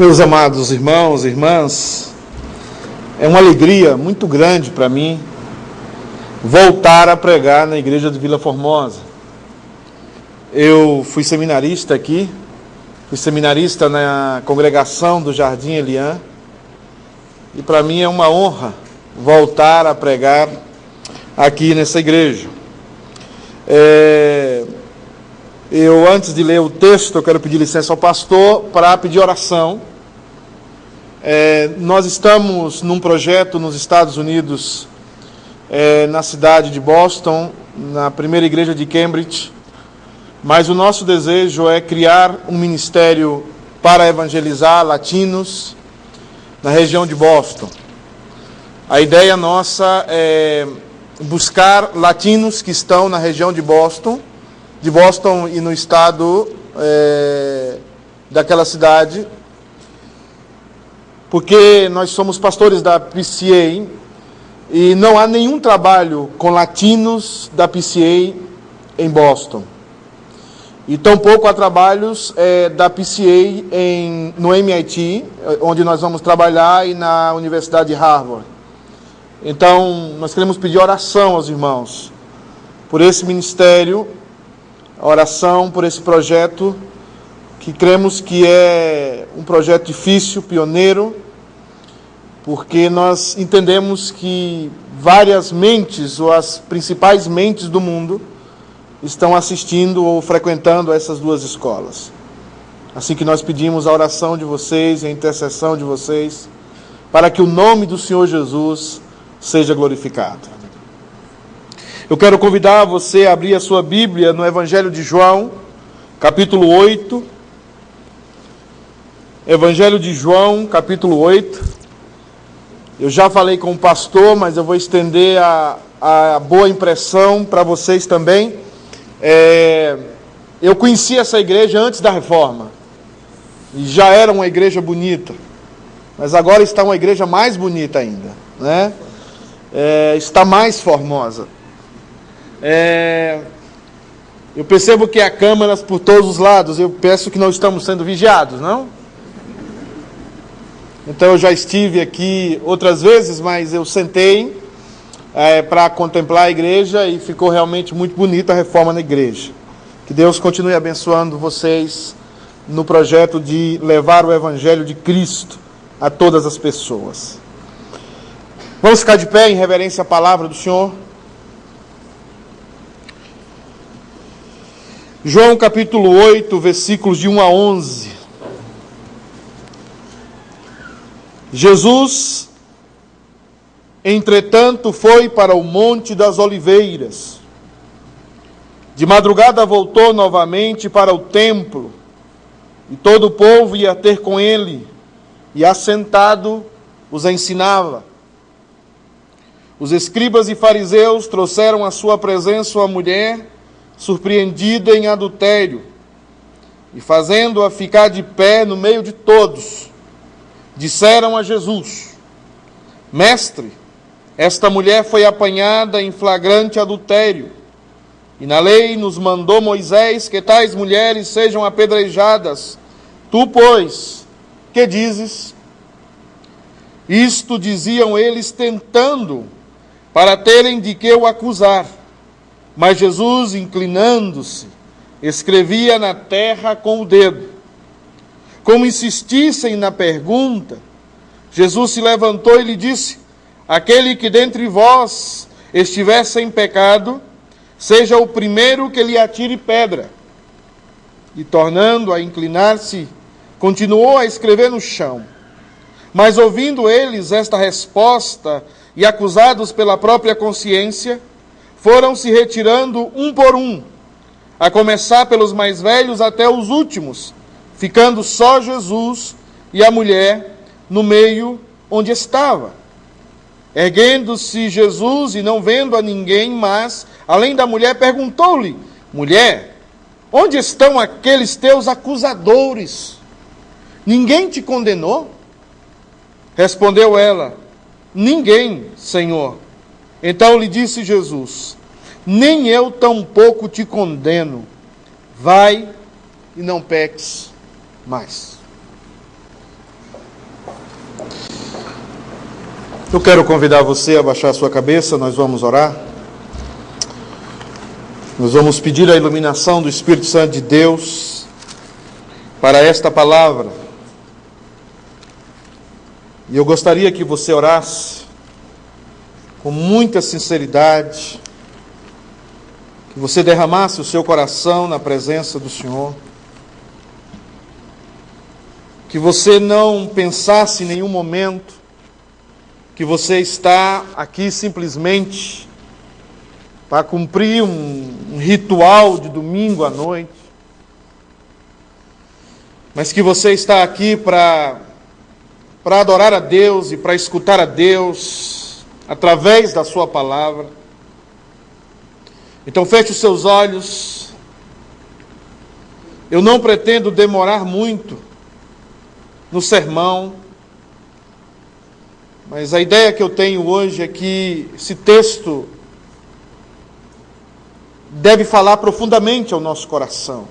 Meus amados irmãos e irmãs, é uma alegria muito grande para mim voltar a pregar na igreja de Vila Formosa. Eu fui seminarista aqui, fui seminarista na congregação do Jardim Eliã, e para mim é uma honra voltar a pregar aqui nessa igreja. Eu, antes de ler o texto, eu quero pedir licença ao pastor para pedir oração. Nós estamos num projeto nos Estados Unidos, na cidade de Boston, na primeira igreja de Cambridge, mas o nosso desejo é criar um ministério para evangelizar latinos na região de Boston. A ideia nossa é buscar latinos que estão na região de Boston e no estado daquela cidade, porque nós somos pastores da PCA e não há nenhum trabalho com latinos da PCA em Boston. E tampouco há trabalhos da PCA no MIT, onde nós vamos trabalhar, e na Universidade de Harvard. Então, nós queremos pedir oração aos irmãos por esse ministério, oração por esse projeto, que cremos que é um projeto difícil, pioneiro, porque nós entendemos que várias mentes, ou as principais mentes do mundo, estão assistindo ou frequentando essas duas escolas. Assim que nós pedimos a oração de vocês, a intercessão de vocês, para que o nome do Senhor Jesus seja glorificado. Eu quero convidar você a abrir a sua Bíblia no Evangelho de João, capítulo 8. Evangelho de João, capítulo 8. Eu já falei com o pastor, mas eu vou estender a boa impressão para vocês também. Eu conheci essa igreja antes da reforma, e já era uma igreja bonita, mas agora está uma igreja mais bonita ainda, né? Está mais formosa. Eu percebo que há câmeras por todos os lados. Eu peço que não estamos sendo vigiados, não? Então eu já estive aqui outras vezes, mas eu sentei para contemplar a igreja e ficou realmente muito bonita a reforma na igreja. Que Deus continue abençoando vocês no projeto de levar o Evangelho de Cristo a todas as pessoas. Vamos ficar de pé em reverência à palavra do Senhor. João capítulo 8, versículos de 1 a 11. Jesus, entretanto, foi para o Monte das Oliveiras. De madrugada voltou novamente para o templo, e todo o povo ia ter com ele, e assentado os ensinava. Os escribas e fariseus trouxeram à sua presença uma mulher surpreendida em adultério, e fazendo-a ficar de pé no meio de todos, disseram a Jesus: Mestre, esta mulher foi apanhada em flagrante adultério, e na lei nos mandou Moisés que tais mulheres sejam apedrejadas. Tu, pois, que dizes? Isto diziam eles tentando, para terem de que o acusar. Mas Jesus, inclinando-se, escrevia na terra com o dedo. Como insistissem na pergunta, Jesus se levantou e lhe disse: Aquele que dentre vós estiver sem pecado, seja o primeiro que lhe atire pedra. E tornando a inclinar-se, continuou a escrever no chão. Mas ouvindo eles esta resposta, e acusados pela própria consciência, foram se retirando um por um, a começar pelos mais velhos até os últimos, ficando só Jesus e a mulher no meio onde estava. Erguendo-se Jesus e não vendo a ninguém mais, além da mulher, perguntou-lhe: Mulher, onde estão aqueles teus acusadores? Ninguém te condenou? Respondeu ela: Ninguém, Senhor. Então lhe disse Jesus: Nem eu tampouco te condeno. Vai e não peques mais. Eu quero convidar você a baixar a sua cabeça, nós vamos orar. Nós vamos pedir a iluminação do Espírito Santo de Deus para esta palavra. E eu gostaria que você orasse com muita sinceridade, que você derramasse o seu coração na presença do Senhor, que você não pensasse em nenhum momento que você está aqui simplesmente para cumprir um ritual de domingo à noite, mas que você está aqui para adorar a Deus e para escutar a Deus através da sua palavra. Então feche os seus olhos. Eu não pretendo demorar muito no sermão, mas a ideia que eu tenho hoje é que esse texto deve falar profundamente ao nosso coração.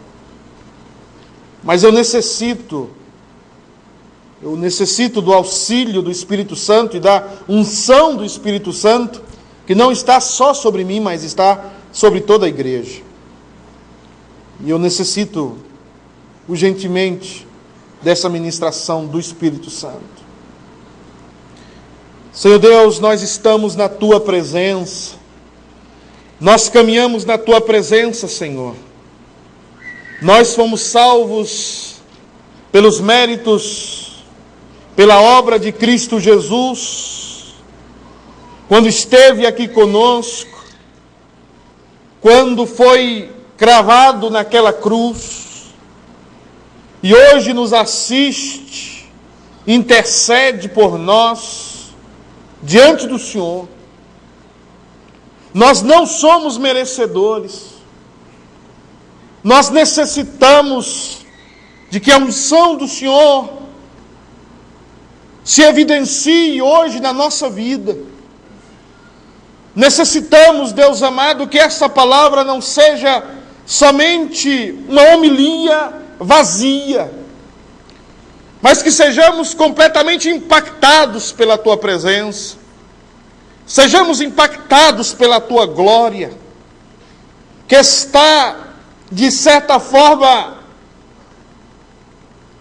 Mas eu necessito do auxílio do Espírito Santo e da unção do Espírito Santo, que não está só sobre mim, mas está sobre toda a igreja. E eu necessito urgentemente dessa ministração do Espírito Santo. Senhor Deus, nós estamos na Tua presença, nós caminhamos na Tua presença, Senhor. Nós fomos salvos pelos méritos, pela obra de Cristo Jesus, quando esteve aqui conosco, quando foi cravado naquela cruz, e hoje nos assiste, intercede por nós, diante do Senhor. Nós não somos merecedores. Nós necessitamos de que a unção do Senhor se evidencie hoje na nossa vida. Necessitamos, Deus amado, que essa palavra não seja somente uma homilia vazia, mas que sejamos completamente impactados pela Tua presença, sejamos impactados pela Tua glória, que está, de certa forma,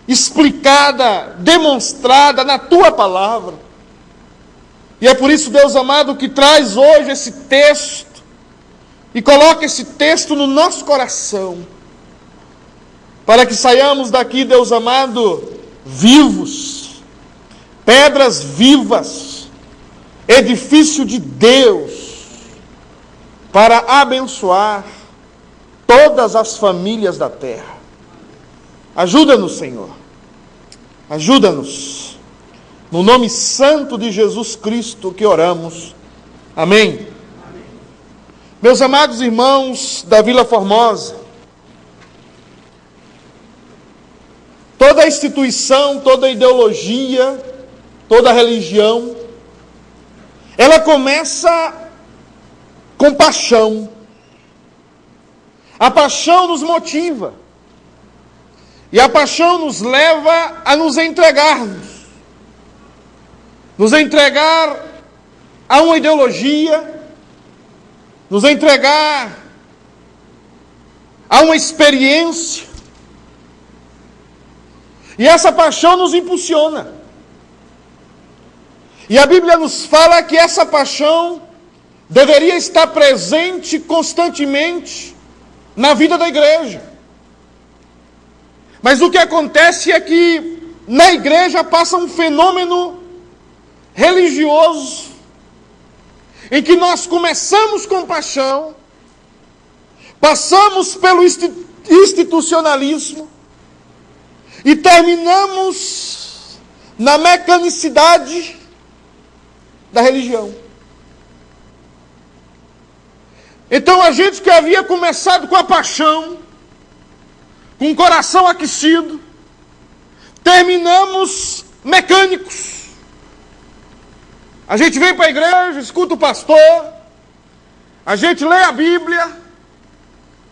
explicada, demonstrada na Tua palavra. E é por isso, Deus amado, que traz hoje esse texto, e coloca esse texto no nosso coração, para que saiamos daqui, Deus amado, vivos, pedras vivas, edifício de Deus, para abençoar todas as famílias da terra. Ajuda-nos, Senhor, ajuda-nos, no nome santo de Jesus Cristo que oramos, amém. Meus amados irmãos da Vila Formosa, toda instituição, toda ideologia, toda religião, ela começa com paixão. A paixão nos motiva. E a paixão nos leva a nos entregarmos. Nos entregar a uma ideologia, nos entregar a uma experiência. E essa paixão nos impulsiona. E a Bíblia nos fala que essa paixão deveria estar presente constantemente na vida da igreja. Mas o que acontece é que na igreja passa um fenômeno religioso, em que nós começamos com paixão, passamos pelo institucionalismo, e terminamos na mecanicidade da religião. Então a gente que havia começado com a paixão, com o coração aquecido, terminamos mecânicos. A gente vem para a igreja, escuta o pastor, a gente lê a Bíblia,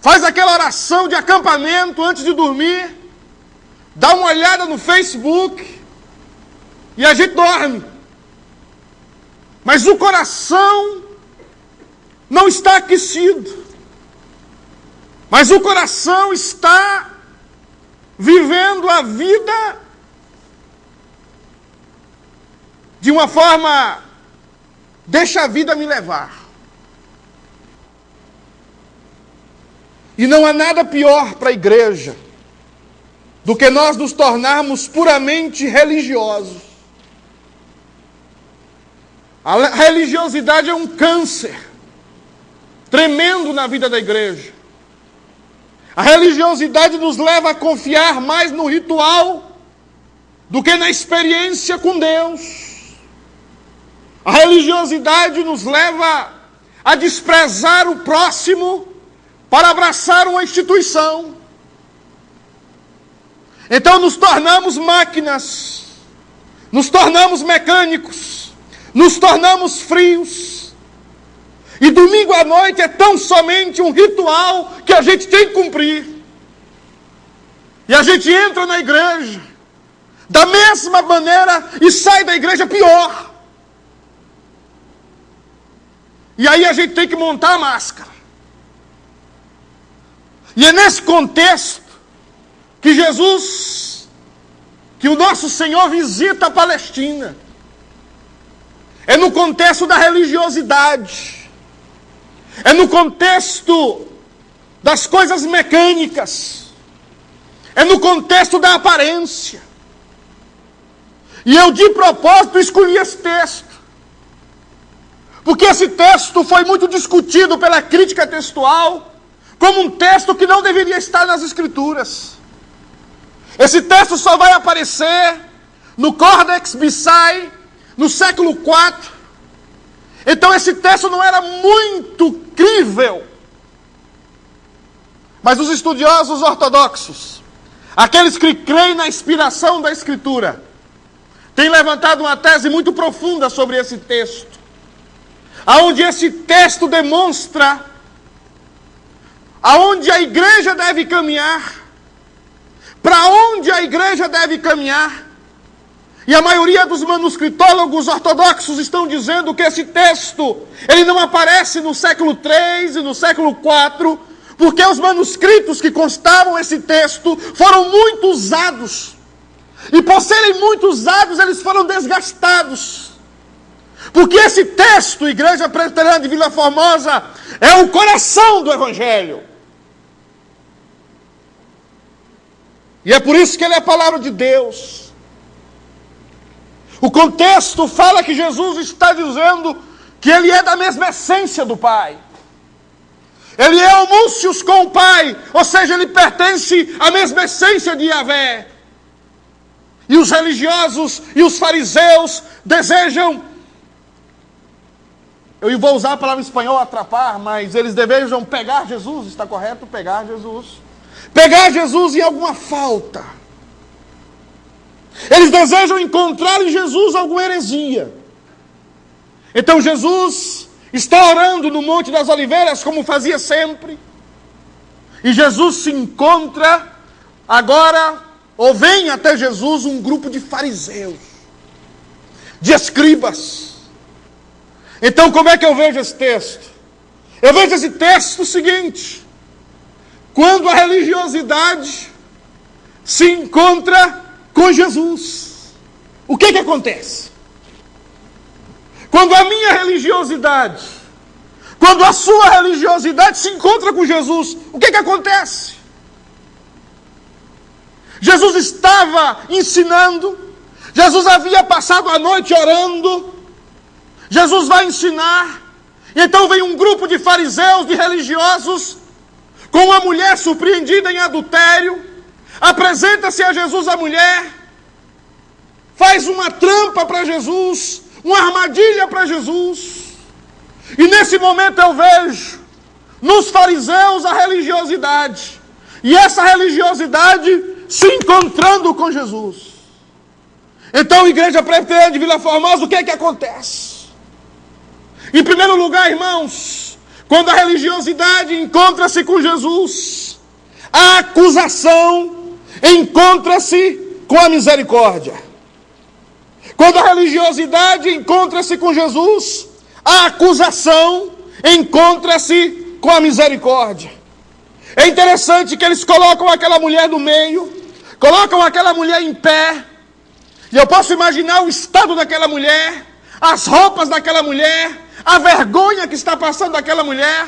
faz aquela oração de acampamento antes de dormir, dá uma olhada no Facebook e a gente dorme. mas o coração não está aquecido. Mas o coração está vivendo a vida de uma forma, deixa a vida me levar. E não há nada pior para a igreja do que nós nos tornarmos puramente religiosos. A religiosidade é um câncer tremendo na vida da igreja. A religiosidade nos leva a confiar mais no ritual do que na experiência com Deus. A religiosidade nos leva a desprezar o próximo para abraçar uma instituição. Então nos tornamos máquinas, nos tornamos mecânicos, nos tornamos frios. E domingo à noite é tão somente um ritual que a gente tem que cumprir. E a gente entra na igreja da mesma maneira e sai da igreja pior. E aí a gente tem que montar a máscara. E é nesse contexto que que o nosso Senhor visita a Palestina. É no contexto da religiosidade. É no contexto das coisas mecânicas. É no contexto da aparência. E eu de propósito escolhi esse texto. Porque esse texto foi muito discutido pela crítica textual como um texto que não deveria estar nas Escrituras. Esse texto só vai aparecer no Codex Bezae, no século IV. Então esse texto não era muito crível. Mas os estudiosos ortodoxos, aqueles que creem na inspiração da Escritura, têm levantado uma tese muito profunda sobre esse texto, aonde esse texto demonstra aonde a igreja deve caminhar, para onde a igreja deve caminhar. E a maioria dos manuscritólogos ortodoxos estão dizendo que esse texto, ele não aparece no século III e no século IV, porque os manuscritos que constavam esse texto foram muito usados. E por serem muito usados, eles foram desgastados. Porque esse texto, Igreja Presbiteriana de Vila Formosa, é o coração do Evangelho. E é por isso que ele é a palavra de Deus. O contexto fala que Jesus está dizendo que ele é da mesma essência do Pai. Ele é homúnsios com o Pai, ou seja, ele pertence à mesma essência de Yahvé. E os religiosos e os fariseus desejam, eu vou usar a palavra em espanhol, atrapar, mas eles desejam pegar Jesus, está correto? Pegar Jesus. Pegar Jesus em alguma falta. Eles desejam encontrar em Jesus alguma heresia. Então Jesus está orando no Monte das Oliveiras, como fazia sempre. E Jesus se encontra agora, ou vem até Jesus, um grupo de fariseus, de escribas. Então como é que eu vejo esse texto? Eu vejo esse texto o seguinte: quando a religiosidade se encontra com Jesus, o que acontece? Quando a minha religiosidade, quando a sua religiosidade se encontra com Jesus, o que acontece? Jesus estava ensinando, Jesus havia passado a noite orando, Jesus vai ensinar, e então vem um grupo de fariseus, de religiosos, com uma mulher surpreendida em adultério, apresenta-se a Jesus a mulher, faz uma trampa para Jesus, uma armadilha para Jesus. E nesse momento eu vejo nos fariseus a religiosidade, e essa religiosidade se encontrando com Jesus. Então, Igreja Presbiteriana de Vila Formosa, o que acontece? Em primeiro lugar, irmãos, quando a religiosidade encontra-se com Jesus, a acusação encontra-se com a misericórdia. Quando a religiosidade encontra-se com Jesus, a acusação encontra-se com a misericórdia. É interessante que eles colocam aquela mulher no meio, colocam aquela mulher em pé, e eu posso imaginar o estado daquela mulher, as roupas daquela mulher, a vergonha que está passando daquela mulher,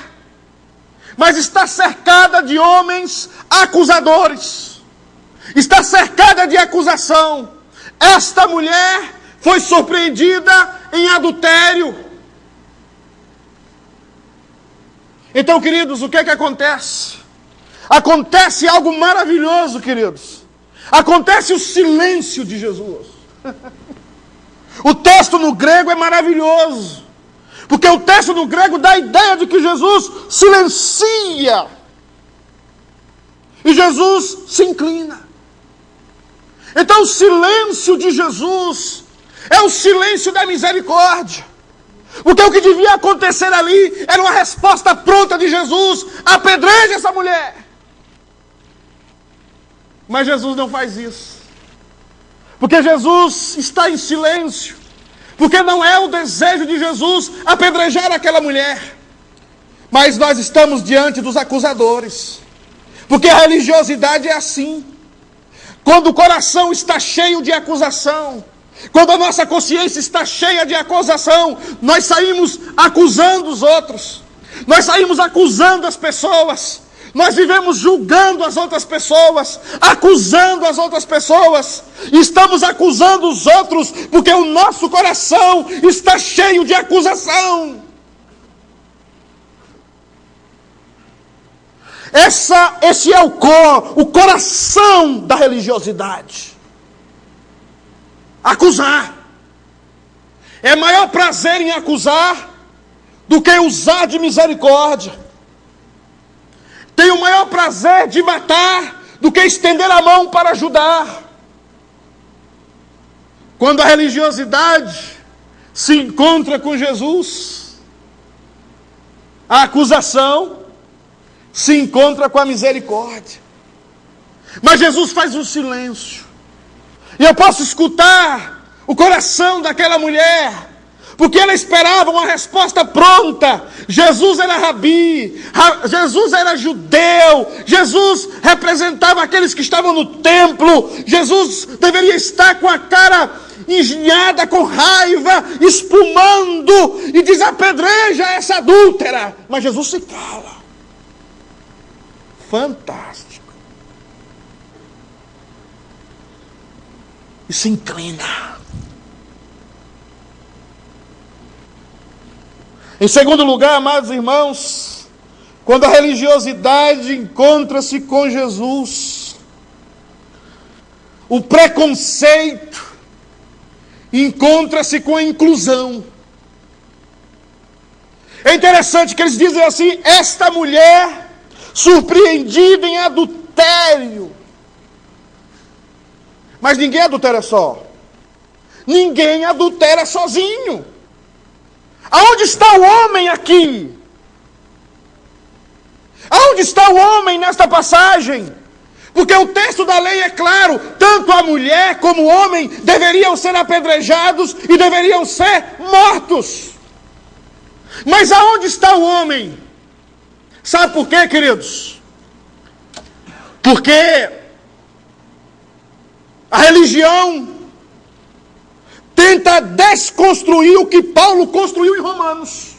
mas está cercada de homens acusadores, está cercada de acusação. Esta mulher foi surpreendida em adultério. Então, queridos, o que é que acontece? Acontece algo maravilhoso, queridos. Acontece o silêncio de Jesus. O texto no grego é maravilhoso, porque o texto no grego dá a ideia de que Jesus silencia. E Jesus se inclina. Então o silêncio de Jesus é o silêncio da misericórdia. Porque o que devia acontecer ali era uma resposta pronta de Jesus: apedreje essa mulher. Mas Jesus não faz isso. Porque Jesus está em silêncio. Porque não é o desejo de Jesus apedrejar aquela mulher. Mas nós estamos diante dos acusadores. Porque a religiosidade é assim. Quando o coração está cheio de acusação, quando a nossa consciência está cheia de acusação, nós saímos acusando os outros. Nós saímos acusando as pessoas. Nós vivemos julgando as outras pessoas, acusando as outras pessoas. Estamos acusando os outros porque o nosso coração está cheio de acusação. Esse é o coração da religiosidade. Acusar. É maior prazer em acusar do que usar de misericórdia. Tem o maior prazer de matar do que estender a mão para ajudar. Quando a religiosidade se encontra com Jesus, a acusação se encontra com a misericórdia. Mas Jesus faz um silêncio. E eu posso escutar o coração daquela mulher, porque ela esperava uma resposta pronta. Jesus era rabi, Jesus era judeu, Jesus representava aqueles que estavam no templo, Jesus deveria estar com a cara engenhada, com raiva, espumando, e diz: apedreja essa adúltera. Mas Jesus se cala. Fantástico. E se inclina. Em segundo lugar, amados irmãos, quando a religiosidade encontra-se com Jesus, o preconceito encontra-se com a inclusão. É interessante que eles dizem assim: esta mulher surpreendida em adultério. Mas ninguém adultera só. Ninguém adultera sozinho. Aonde está o homem aqui? Aonde está o homem nesta passagem? Porque o texto da lei é claro: tanto a mulher como o homem deveriam ser apedrejados e deveriam ser mortos. Mas aonde está o homem? Sabe por quê, queridos? Porque a religião tenta desconstruir o que Paulo construiu em Romanos.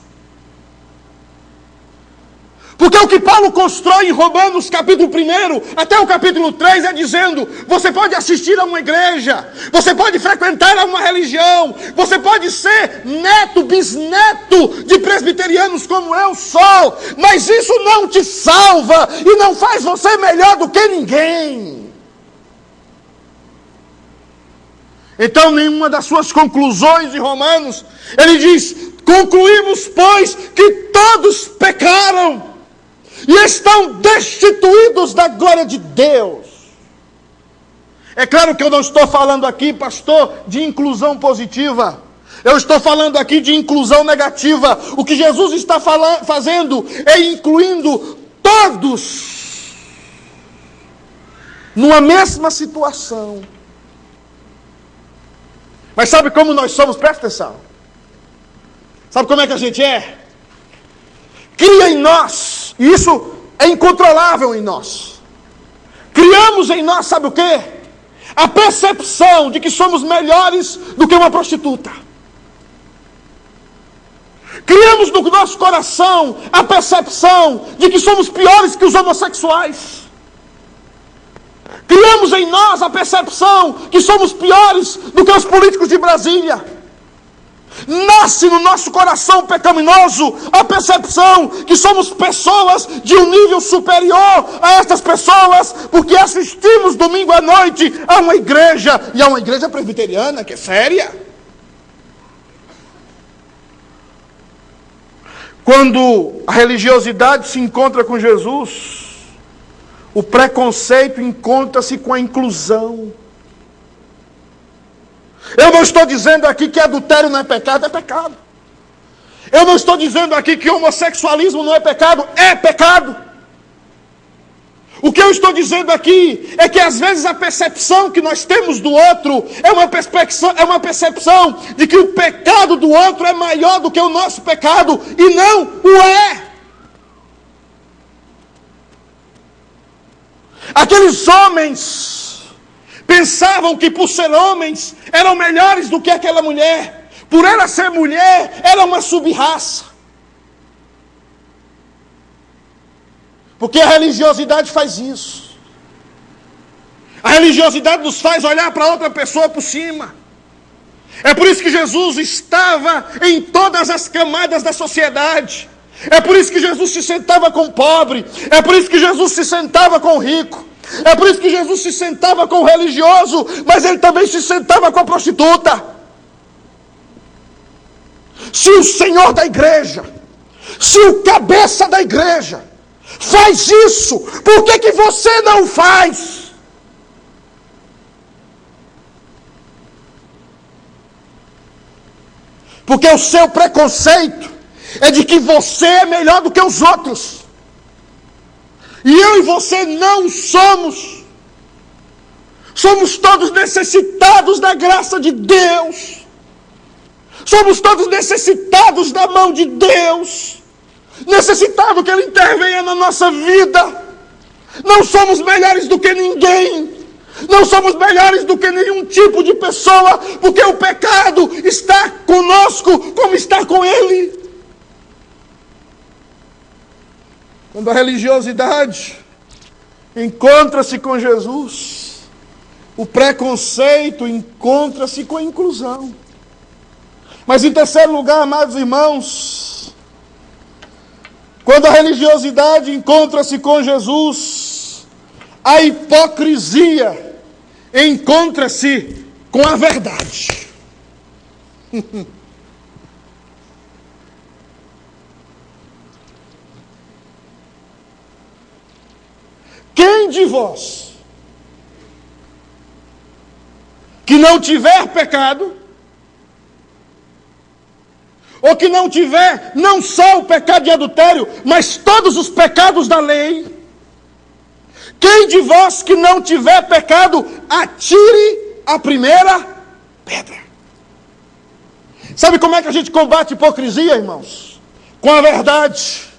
Porque o que Paulo constrói em Romanos capítulo 1 até o capítulo 3 é dizendo: você pode assistir a uma igreja, você pode frequentar a uma religião, você pode ser neto, bisneto de presbiterianos como eu sou, mas isso não te salva e não faz você melhor do que ninguém. Então, nenhuma das suas conclusões em Romanos, ele diz: concluímos, pois, que todos pecaram e estão destituídos da glória de Deus. É claro que eu não estou falando aqui, pastor, de inclusão positiva. Eu estou falando aqui de inclusão negativa. O que Jesus está fazendo é incluindo todos numa mesma situação. Mas sabe como nós somos? Presta atenção. Sabe como é que a gente é? Cria em nós, e isso é incontrolável em nós. Criamos em nós, sabe o quê? A percepção de que somos melhores do que uma prostituta. Criamos no nosso coração a percepção de que somos piores que os homossexuais. Criamos em nós a percepção que somos piores do que os políticos de Brasília. Nasce no nosso coração pecaminoso a percepção que somos pessoas de um nível superior a estas pessoas, porque assistimos domingo à noite a uma igreja, e a uma igreja presbiteriana que é séria. Quando a religiosidade se encontra com Jesus, o preconceito encontra-se com a inclusão. Eu não estou dizendo aqui que adultério não é pecado, é pecado. Eu não estou dizendo aqui que homossexualismo não é pecado, é pecado. O que eu estou dizendo aqui é que às vezes a percepção que nós temos do outro é uma percepção de que o pecado do outro é maior do que o nosso pecado, e não o é. Aqueles homens pensavam que por ser homens eram melhores do que aquela mulher. Por ela ser mulher, era uma sub-raça. Porque a religiosidade faz isso. A religiosidade nos faz olhar para outra pessoa por cima. É por isso que Jesus estava em todas as camadas da sociedade. É por isso que Jesus se sentava com o pobre. É por isso que Jesus se sentava com o rico. É por isso que Jesus se sentava com o religioso, mas ele também se sentava com a prostituta. Se o Senhor da igreja, se o cabeça da igreja faz isso, por que você não faz? Porque o seu preconceito é de que você é melhor do que os outros. E eu e você não somos. Somos todos necessitados da graça de Deus. Somos todos necessitados da mão de Deus. Necessitados que Ele intervenha na nossa vida. Não somos melhores do que ninguém. Não somos melhores do que nenhum tipo de pessoa, porque o pecado está conosco como está com Ele. Quando a religiosidade encontra-se com Jesus, o preconceito encontra-se com a inclusão. Mas em terceiro lugar, amados irmãos, quando a religiosidade encontra-se com Jesus, a hipocrisia encontra-se com a verdade. Quem de vós que não tiver pecado, ou que não tiver não só o pecado de adultério, mas todos os pecados da lei, quem de vós que não tiver pecado, atire a primeira pedra. Sabe como é que a gente combate a hipocrisia, irmãos? Com a verdade.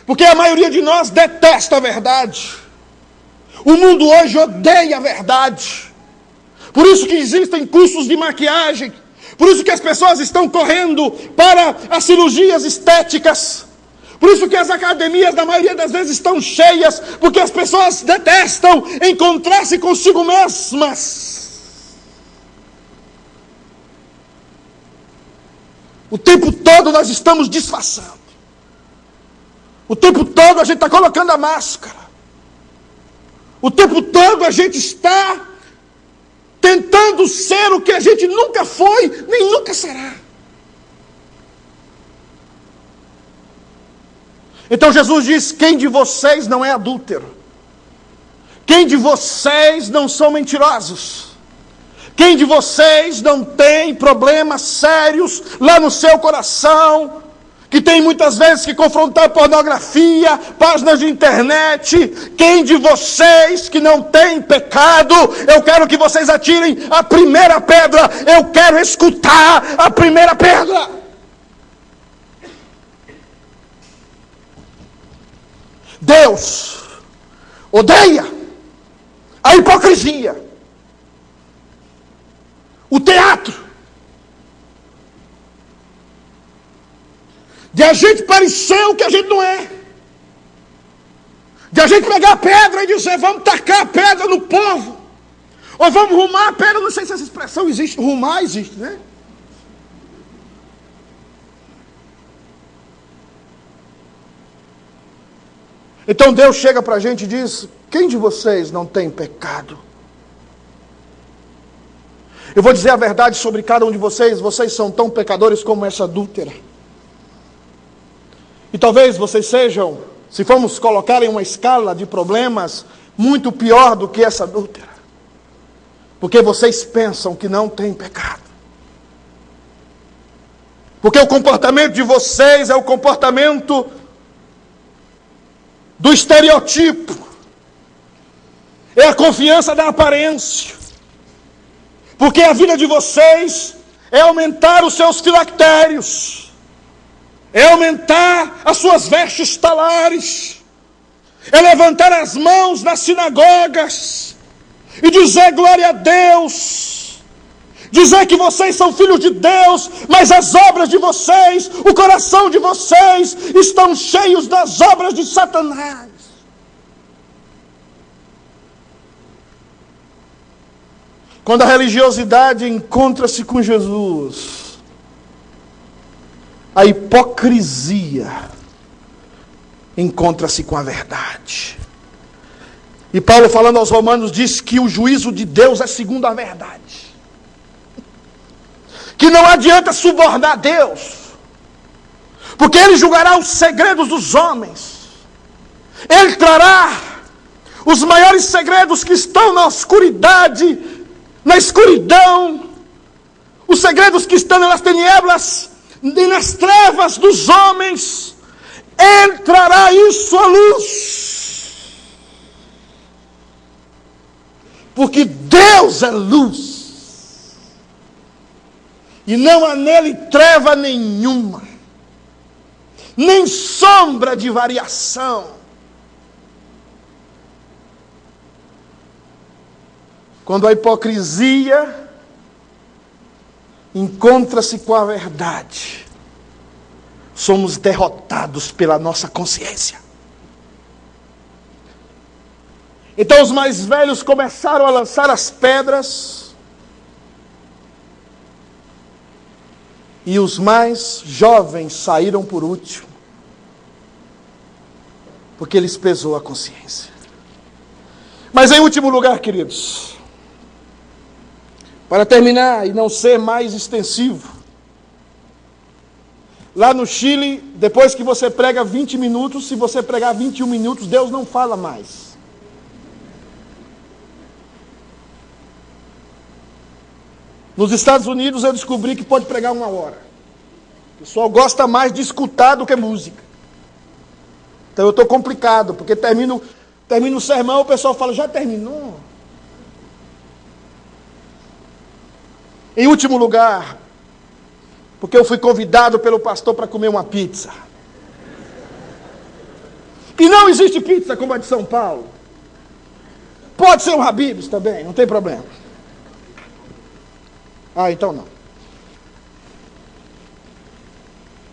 Porque a maioria de nós detesta a verdade. O mundo hoje odeia a verdade. Por isso que existem cursos de maquiagem. Por isso que as pessoas estão correndo para as cirurgias estéticas. Por isso que as academias, na maioria das vezes, estão cheias. Porque as pessoas detestam encontrar-se consigo mesmas. O tempo todo nós estamos disfarçando. O tempo todo a gente está colocando a máscara. O tempo todo a gente está tentando ser o que a gente nunca foi, nem nunca será. Então Jesus diz: quem de vocês não é adúltero? Quem de vocês não são mentirosos? Quem de vocês não tem problemas sérios lá no seu coração? que tem muitas vezes que confrontar pornografia, páginas de internet. Quem de vocês que não tem pecado, eu quero que vocês atirem a primeira pedra. Eu quero escutar a primeira pedra. Deus odeia a hipocrisia, o teatro, de a gente parecer o que a gente não é, de a gente pegar a pedra e dizer, vamos tacar a pedra no povo, ou vamos rumar a pedra. Não sei se essa expressão existe. Rumar existe, né? Então Deus chega para a gente e diz, quem de vocês não tem pecado? Eu vou dizer a verdade sobre cada um de vocês. Vocês são tão pecadores como essa adúltera. E talvez vocês sejam, se formos colocar em uma escala de problemas, muito pior do que essa adúltera. Porque vocês pensam que não tem pecado. Porque o comportamento de vocês é o comportamento do estereotipo. É a confiança da aparência. Porque a vida de vocês é aumentar os seus filactérios, é aumentar as suas vestes talares, é levantar as mãos nas sinagogas e dizer glória a Deus, dizer que vocês são filhos de Deus, mas as obras de vocês, o coração de vocês estão cheios das obras de Satanás. Quando a religiosidade encontra-se com Jesus, a hipocrisia encontra-se com a verdade. E Paulo, falando aos Romanos, diz que o juízo de Deus é segundo a verdade. Que não adianta subornar Deus, porque Ele julgará os segredos dos homens. Ele trará os maiores segredos que estão na escuridão, os segredos que estão nas tinieblas e nas trevas dos homens. Ele trará isso à luz, porque Deus é luz, e não há nele treva nenhuma, nem sombra de variação. Quando a hipocrisia encontra-se com a verdade, somos derrotados pela nossa consciência. Então os mais velhos começaram a lançar as pedras, e os mais jovens saíram por último, porque lhes pesou a consciência. Mas em último lugar, queridos, para terminar e não ser mais extensivo, lá no Chile, depois que você prega 20 minutos, se você pregar 21 minutos, Deus não fala mais. Nos Estados Unidos eu descobri que pode pregar 1 hora. O pessoal gosta mais de escutar do que música. Então eu estou complicado, porque termino o sermão, o pessoal fala, já terminou? Em último lugar, porque eu fui convidado pelo pastor para comer uma pizza. E não existe pizza como a de São Paulo. Pode ser um Habib's também, não tem problema. Ah, então não.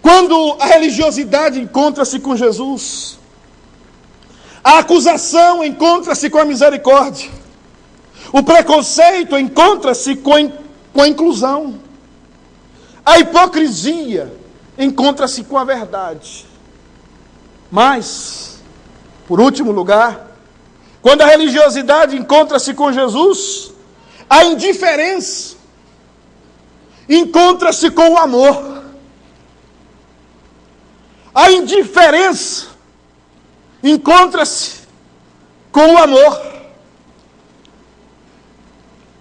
Quando a religiosidade encontra-se com Jesus, a acusação encontra-se com a misericórdia, o preconceito encontra-se com a inclusão, a hipocrisia encontra-se com a verdade. Mas, por último lugar, quando a religiosidade encontra-se com Jesus, a indiferença encontra-se com o amor. A indiferença encontra-se com o amor.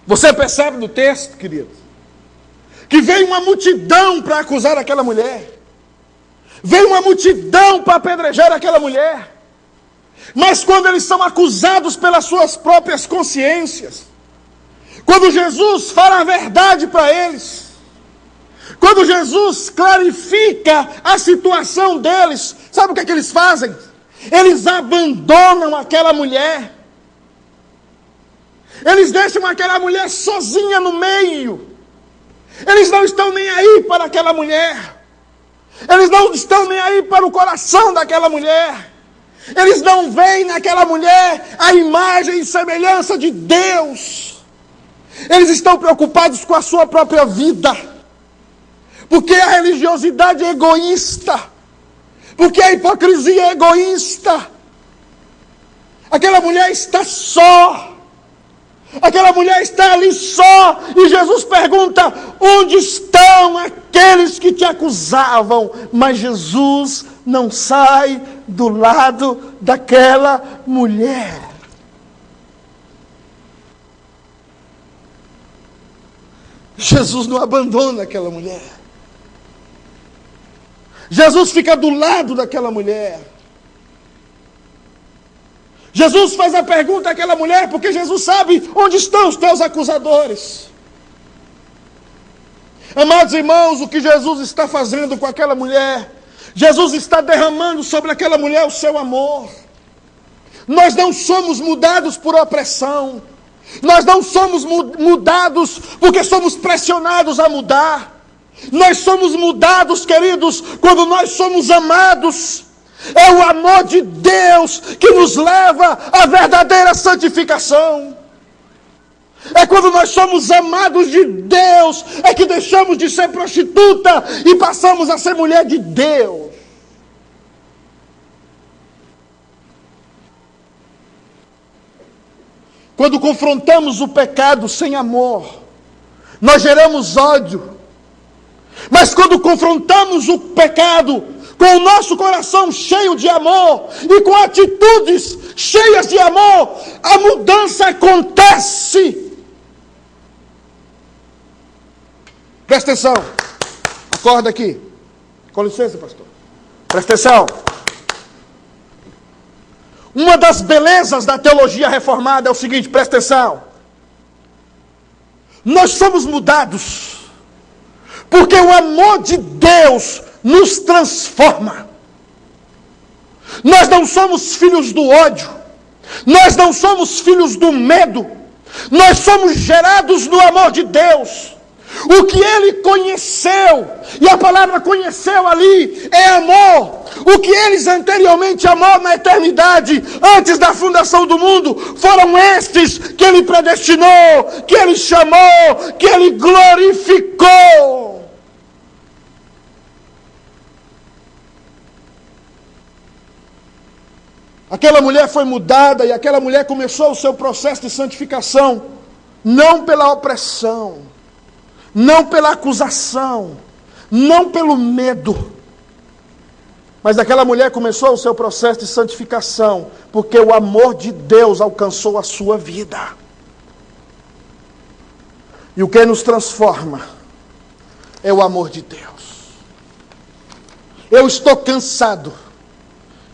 Você percebe no texto, querido, que veio uma multidão para acusar aquela mulher. Vem uma multidão para apedrejar aquela mulher. Mas quando eles são acusados pelas suas próprias consciências, quando Jesus fala a verdade para eles, quando Jesus clarifica a situação deles, sabe o que é que eles fazem? Eles abandonam aquela mulher. Eles deixam aquela mulher sozinha no meio. Eles não estão nem aí para aquela mulher. Eles não estão nem aí para o coração daquela mulher. Eles não veem naquela mulher a imagem e semelhança de Deus. Eles estão preocupados com a sua própria vida. Porque a religiosidade é egoísta. Porque a hipocrisia é egoísta. Aquela mulher está só. Aquela mulher está ali só. E Jesus pergunta: onde estão aqueles que te acusavam? Mas Jesus não sai do lado daquela mulher. Jesus não abandona aquela mulher. Jesus fica do lado daquela mulher. Jesus faz a pergunta àquela mulher porque Jesus sabe onde estão os teus acusadores. Amados irmãos, o que Jesus está fazendo com aquela mulher? Jesus está derramando sobre aquela mulher o seu amor. Nós não somos mudados por opressão. Nós não somos mudados porque somos pressionados a mudar. Nós somos mudados, queridos, quando nós somos amados. É o amor de Deus que nos leva à verdadeira santificação. É quando nós somos amados de Deus, é que deixamos de ser prostituta e passamos a ser mulher de Deus. Quando confrontamos o pecado sem amor, nós geramos ódio. Mas quando confrontamos o pecado com o nosso coração cheio de amor e com atitudes cheias de amor, a mudança acontece. Presta atenção. Acorda aqui. Com licença, pastor. Presta atenção. Uma das belezas da teologia reformada é o seguinte, presta atenção. Nós somos mudados porque o amor de Deus nos transforma. Nós não somos filhos do ódio. Nós não somos filhos do medo. Nós somos gerados no amor de Deus. O que Ele conheceu, e a palavra conheceu ali, é amor. O que eles anteriormente amou na eternidade, antes da fundação do mundo, foram estes que Ele predestinou, que Ele chamou, que Ele glorificou. Aquela mulher foi mudada e aquela mulher começou o seu processo de santificação, não pela opressão, não pela acusação, não pelo medo, mas aquela mulher começou o seu processo de santificação, porque o amor de Deus alcançou a sua vida. E o que nos transforma é o amor de Deus. Eu estou cansado.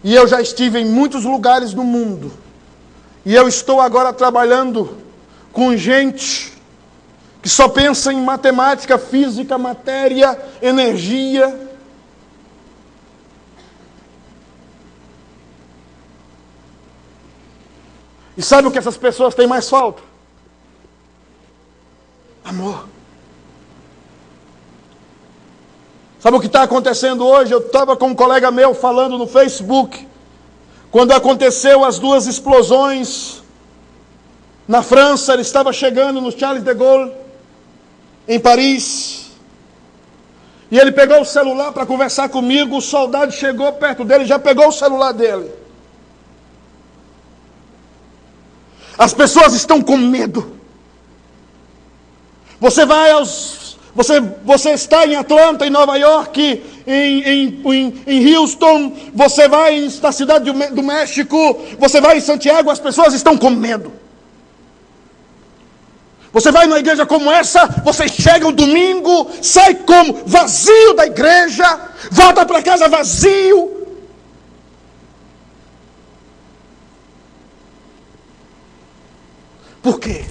E eu já estive em muitos lugares do mundo. E eu estou agora trabalhando com gente que só pensa em matemática, física, matéria, energia. E sabe o que essas pessoas têm mais falta? Amor. Sabe o que está acontecendo hoje? Eu estava com um colega meu falando no Facebook, quando aconteceu as duas explosões na França. Ele estava chegando no Charles de Gaulle, em Paris, e ele pegou o celular para conversar comigo. O soldado chegou perto dele, já pegou o celular dele. As pessoas estão com medo. Você está em Atlanta, em Nova York, em Houston, você vai na cidade do México, você vai em Santiago, as pessoas estão com medo. Você vai numa igreja como essa, você chega um domingo, sai como? Vazio da igreja, volta para casa vazio. Por quê?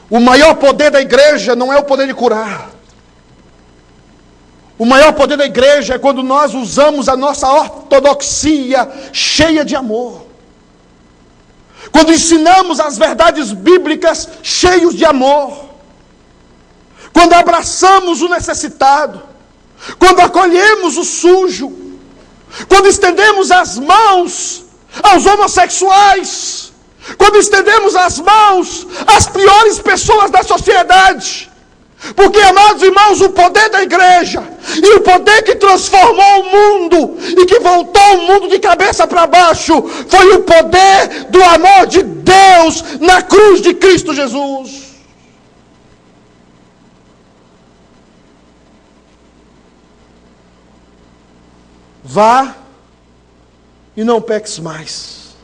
O maior poder da igreja não é o poder de curar. O maior poder da igreja é quando nós usamos a nossa ortodoxia cheia de amor. Quando ensinamos as verdades bíblicas cheios de amor. Quando abraçamos o necessitado. Quando acolhemos o sujo. Quando estendemos as mãos aos homossexuais. Quando estendemos as mãos às piores pessoas da sociedade. Porque, amados irmãos, o poder da igreja e o poder que transformou o mundo e que voltou o mundo de cabeça para baixo foi o poder do amor de Deus na cruz de Cristo Jesus. Vá e não peques mais.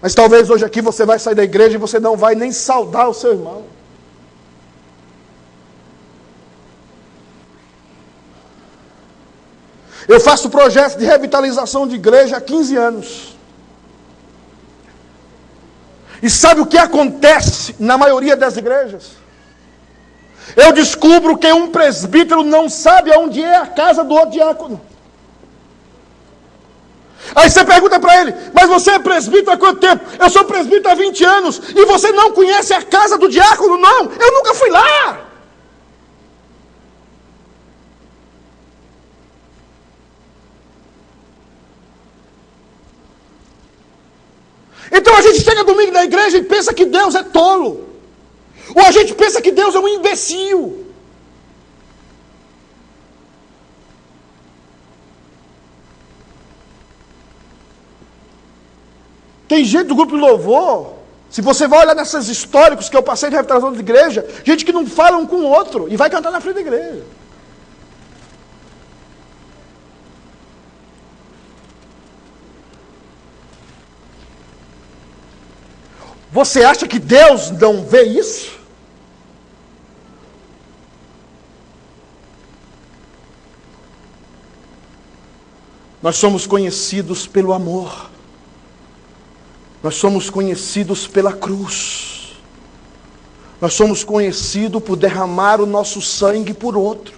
Mas talvez hoje aqui você vai sair da igreja e você não vai nem saudar o seu irmão. Eu faço projeto de revitalização de igreja há 15 anos. E sabe o que acontece na maioria das igrejas? Eu descubro que um presbítero não sabe aonde é a casa do outro diácono. Aí você pergunta para ele, mas você é presbítero há quanto tempo? Eu sou presbítero há 20 anos. E você não conhece a casa do diácono? Não, eu nunca fui lá. Então a gente chega domingo na igreja e pensa que Deus é tolo. Ou a gente pensa que Deus é um imbecil. Tem gente do grupo de louvor, se você vai olhar nesses históricos que eu passei de revitalização de igreja, gente que não fala um com o outro e vai cantar na frente da igreja. Você acha que Deus não vê isso? Nós somos conhecidos pelo amor. Nós somos conhecidos pela cruz. Nós somos conhecidos por derramar o nosso sangue por outro.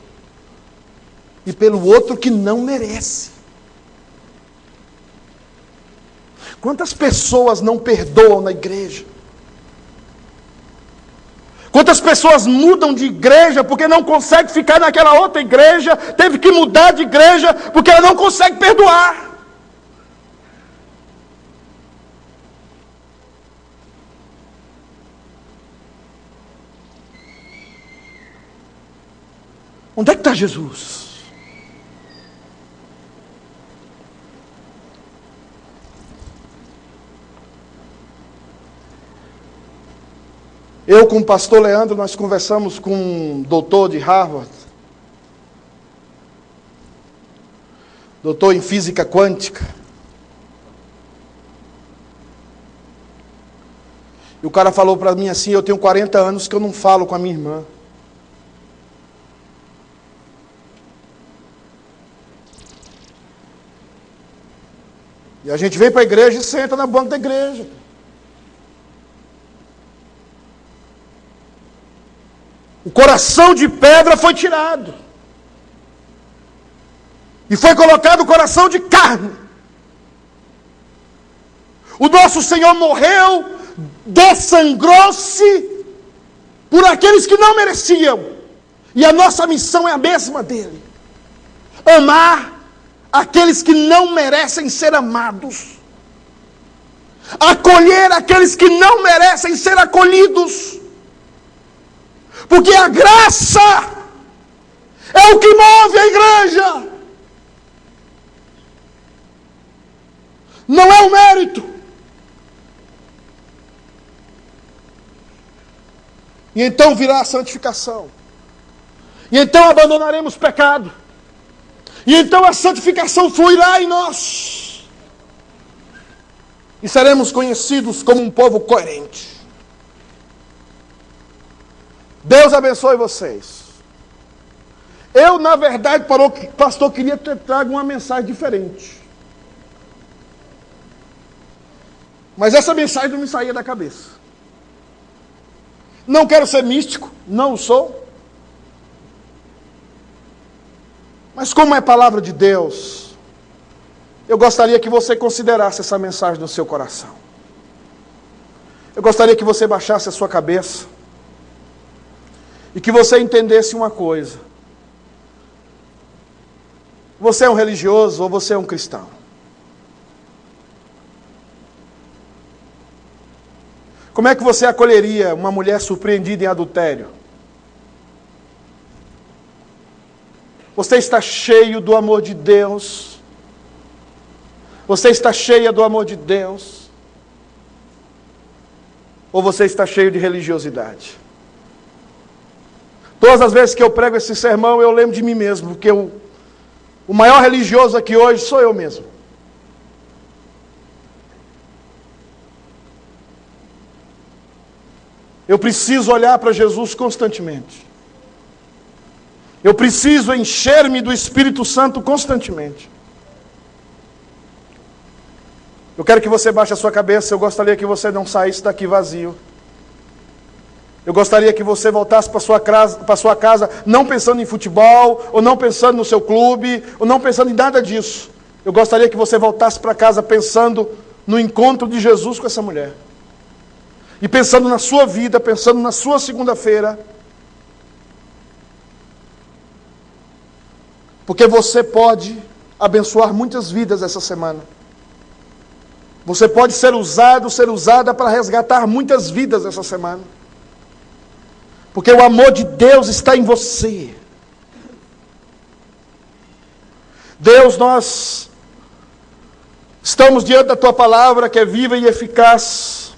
E pelo outro que não merece. Quantas pessoas não perdoam na igreja? Quantas pessoas mudam de igreja porque não consegue ficar naquela outra igreja, teve que mudar de igreja porque ela não consegue perdoar? Onde é que está Jesus? Eu com o pastor Leandro, nós conversamos com um doutor de Harvard, doutor em física quântica. E o cara falou para mim assim, eu tenho 40 anos que eu não falo com a minha irmã. E a gente vem para a igreja e senta na banca da igreja. O coração de pedra foi tirado. E foi colocado o coração de carne. O nosso Senhor morreu, dessangrou-se por aqueles que não mereciam. E a nossa missão é a mesma dele. Amar aqueles que não merecem ser amados. Acolher aqueles que não merecem ser acolhidos. Porque a graça é o que move a igreja. Não é o mérito. E então virá a santificação. E então abandonaremos o pecado. E então a santificação fluirá em nós. e seremos conhecidos como um povo coerente. Deus abençoe vocês. Eu, na verdade, pastor, queria ter trago uma mensagem diferente. Mas essa mensagem não me saía da cabeça. Não quero ser místico, não sou. Mas como é palavra de Deus, eu gostaria que você considerasse essa mensagem no seu coração. Eu gostaria que você baixasse a sua cabeça e que você entendesse uma coisa. Você é um religioso ou você é um cristão? Como é que você acolheria uma mulher surpreendida em adultério? Você está cheio do amor de Deus? Você está cheia do amor de Deus? Ou você está cheio de religiosidade? Todas as vezes que eu prego esse sermão, eu lembro de mim mesmo, porque o maior religioso aqui hoje sou eu mesmo. Eu preciso olhar para Jesus constantemente. Eu preciso encher-me do Espírito Santo constantemente. Eu quero que você baixe a sua cabeça. Eu gostaria que você não saísse daqui vazio. Eu gostaria que você voltasse para sua casa não pensando em futebol, ou não pensando no seu clube, ou não pensando em nada disso. Eu gostaria que você voltasse para casa pensando no encontro de Jesus com essa mulher. E pensando na sua vida, pensando na sua segunda-feira. Porque você pode abençoar muitas vidas essa semana. Você pode ser usada para resgatar muitas vidas essa semana. Porque o amor de Deus está em você. Deus, nós estamos diante da Tua palavra que é viva e eficaz.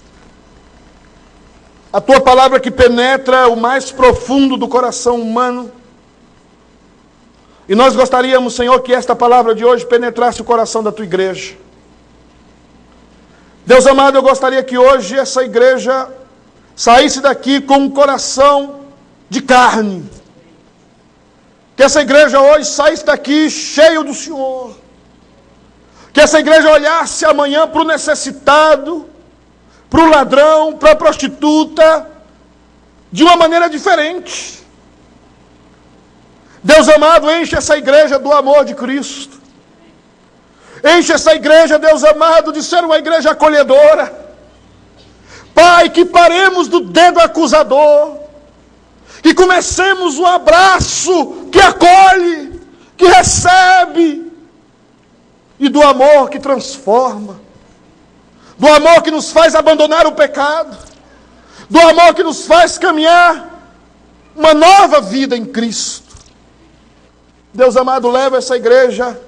A Tua palavra que penetra o mais profundo do coração humano. E nós gostaríamos, Senhor, que esta palavra de hoje penetrasse o coração da Tua igreja. Deus amado, eu gostaria que hoje essa igreja saísse daqui com um coração de carne. Que essa igreja hoje saísse daqui cheio do Senhor. Que essa igreja olhasse amanhã para o necessitado, para o ladrão, para a prostituta, de uma maneira diferente. Deus amado, enche essa igreja do amor de Cristo. Enche essa igreja, Deus amado, de ser uma igreja acolhedora. Pai, que paremos do dedo acusador, que comecemos um abraço que acolhe, que recebe, e do amor que transforma, do amor que nos faz abandonar o pecado, do amor que nos faz caminhar uma nova vida em Cristo. Deus amado, leva essa igreja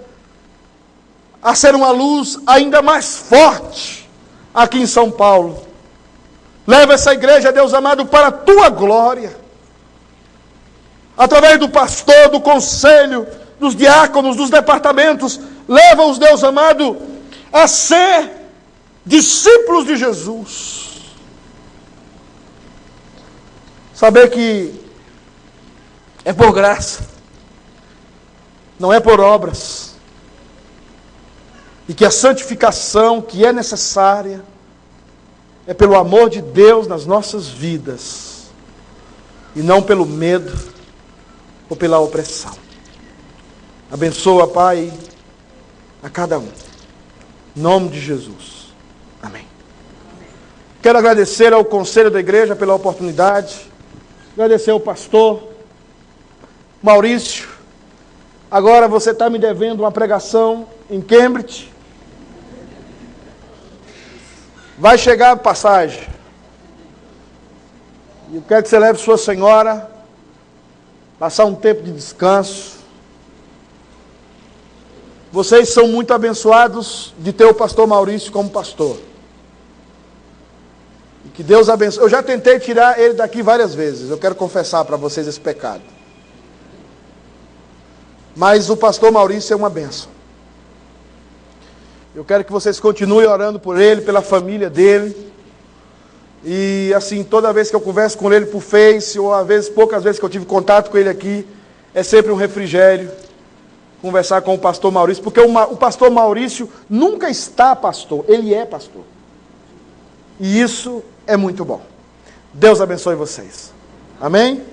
a ser uma luz ainda mais forte aqui em São Paulo. Leva essa igreja, Deus amado, para a Tua glória. Através do pastor, do conselho, dos diáconos, dos departamentos, leva-os, Deus amado, a ser discípulos de Jesus. Saber que é por graça, não é por obras. E que a santificação que é necessária é pelo amor de Deus nas nossas vidas, e não pelo medo ou pela opressão. Abençoa, Pai, a cada um. Em nome de Jesus. Amém. Quero agradecer ao conselho da igreja pela oportunidade. Agradecer ao pastor Maurício. Agora você está me devendo uma pregação em Cambridge. Vai chegar a passagem. E eu quero que você leve sua senhora, passar um tempo de descanso. Vocês são muito abençoados de ter o pastor Maurício como pastor. E que Deus abençoe. Eu já tentei tirar ele daqui várias vezes. Eu quero confessar para vocês esse pecado. Mas o pastor Maurício é uma bênção. Eu quero que vocês continuem orando por ele, pela família dele. E assim, toda vez que eu converso com ele por Face, ou às vezes, poucas vezes que eu tive contato com ele aqui, é sempre um refrigério conversar com o pastor Maurício, porque o pastor Maurício nunca está pastor, ele é pastor. E isso é muito bom. Deus abençoe vocês. Amém?